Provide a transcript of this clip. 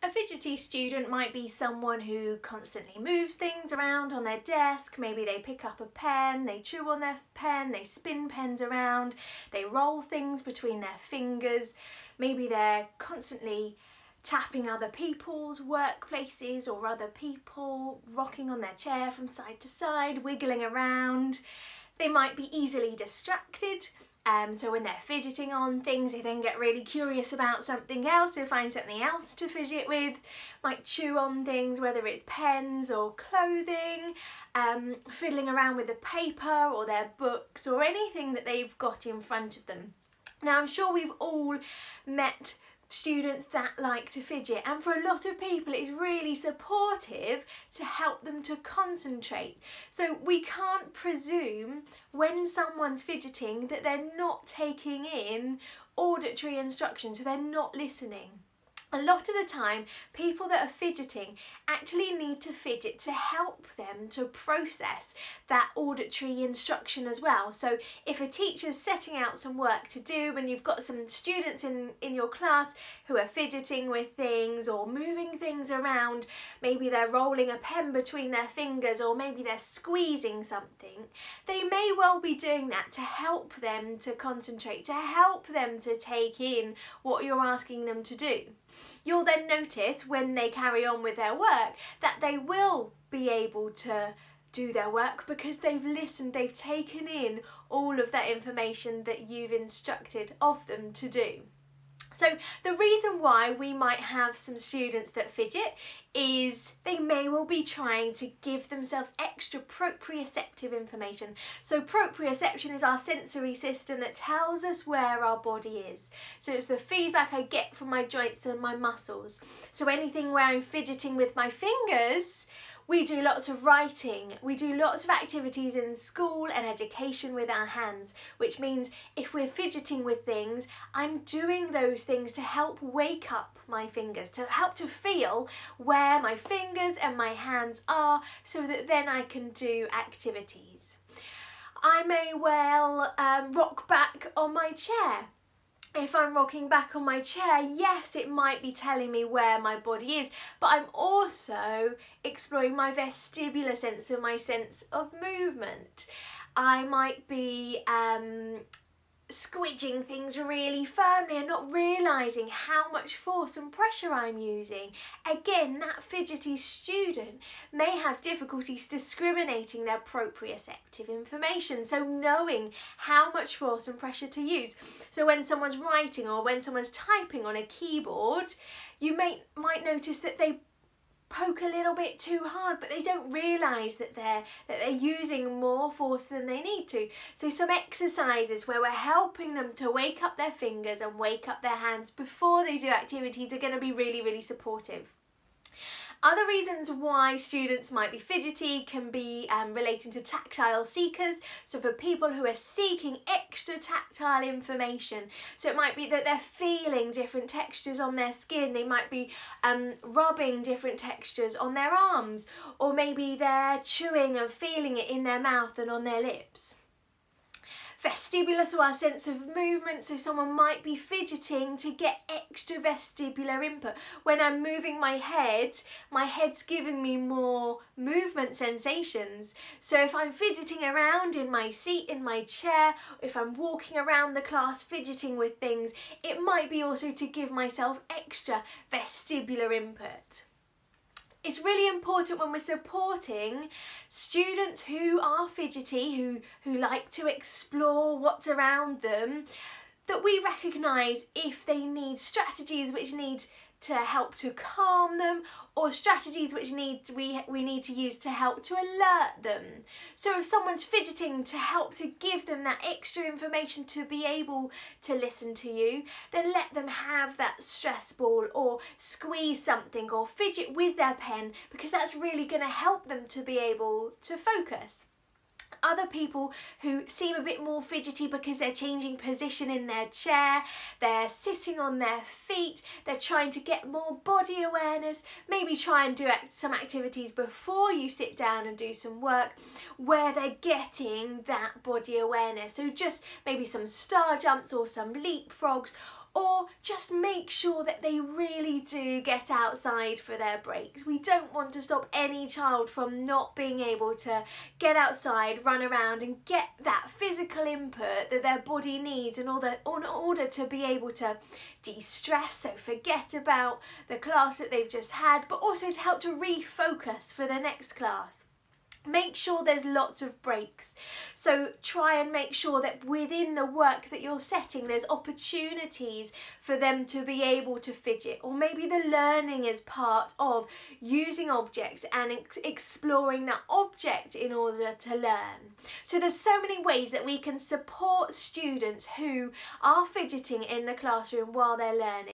A fidgety student might be someone who constantly moves things around on their desk. Maybe they pick up a pen, they chew on their pen, they spin pens around, they roll things between their fingers. Maybe they're constantly tapping other people's workplaces or other people, rocking on their chair from side to side, wiggling around. They might be easily distracted. So when they're fidgeting on things, they then get really curious about something else, they find something else to fidget with, might chew on things, whether it's pens or clothing, fiddling around with the paper or their books or anything that they've got in front of them. Now, I'm sure we've all met students that like to fidget, and for a lot of people it's really supportive to help them to concentrate. So we can't presume when someone's fidgeting that they're not taking in auditory instruction, so they're not listening. A lot of the time, people that are fidgeting actually need to fidget to help them to process that auditory instruction as well. So if a teacher's setting out some work to do and you've got some students in your class who are fidgeting with things or moving things around, maybe they're rolling a pen between their fingers or maybe they're squeezing something, they may well be doing that to help them to concentrate, to help them to take in what you're asking them to do. You'll then notice when they carry on with their work that they will be able to do their work because they've listened, they've taken in all of that information that you've instructed of them to do. So the reason why we might have some students that fidget is they may well be trying to give themselves extra proprioceptive information. So proprioception is our sensory system that tells us where our body is. So it's the feedback I get from my joints and my muscles. So anything where I'm fidgeting with my fingers, we do lots of writing, we do lots of activities in school and education with our hands, which means if we're fidgeting with things, I'm doing those things to help wake up my fingers, to help to feel where my fingers and my hands are so that then I can do activities. I may well rock back on my chair. If I'm rocking back on my chair, yes, it might be telling me where my body is, but I'm also exploring my vestibular sense, so my sense of movement. I might be squidging things really firmly and not realising how much force and pressure I'm using. Again, that fidgety student may have difficulties discriminating their proprioceptive information, so knowing how much force and pressure to use. So when someone's writing or when someone's typing on a keyboard, you might notice that they poke a little bit too hard, but they don't realise that they're using more force than they need to. So some exercises where we're helping them to wake up their fingers and wake up their hands before they do activities are going to be really, really supportive. Other reasons why students might be fidgety can be relating to tactile seekers. So for people who are seeking extra tactile information, so it might be that they're feeling different textures on their skin, they might be rubbing different textures on their arms, or maybe they're chewing and feeling it in their mouth and on their lips. Vestibular, so our sense of movement, so someone might be fidgeting to get extra vestibular input. When I'm moving my head's giving me more movement sensations. So if I'm fidgeting around in my seat, in my chair, if I'm walking around the class fidgeting with things, it might be also to give myself extra vestibular input. It's really important when we're supporting students who are fidgety, who like to explore what's around them, that we recognise if they need strategies which need to help to calm them, or strategies which we need to use to help to alert them. So if someone's fidgeting to help to give them that extra information to be able to listen to you, then let them have that stress ball or squeeze something or fidget with their pen, because that's really going to help them to be able to focus. Other people who seem a bit more fidgety because they're changing position in their chair, they're sitting on their feet, they're trying to get more body awareness, maybe try and do some activities before you sit down and do some work where they're getting that body awareness. So just maybe some star jumps or some leapfrogs, or just make sure that they really do get outside for their breaks. We don't want to stop any child from not being able to get outside, run around and get that physical input that their body needs in order to be able to de-stress, so forget about the class that they've just had, but also to help to refocus for the next class. Make sure there's lots of breaks. So try and make sure that within the work that you're setting, there's opportunities for them to be able to fidget, or maybe the learning is part of using objects and exploring that object in order to learn. So there's so many ways that we can support students who are fidgeting in the classroom while they're learning.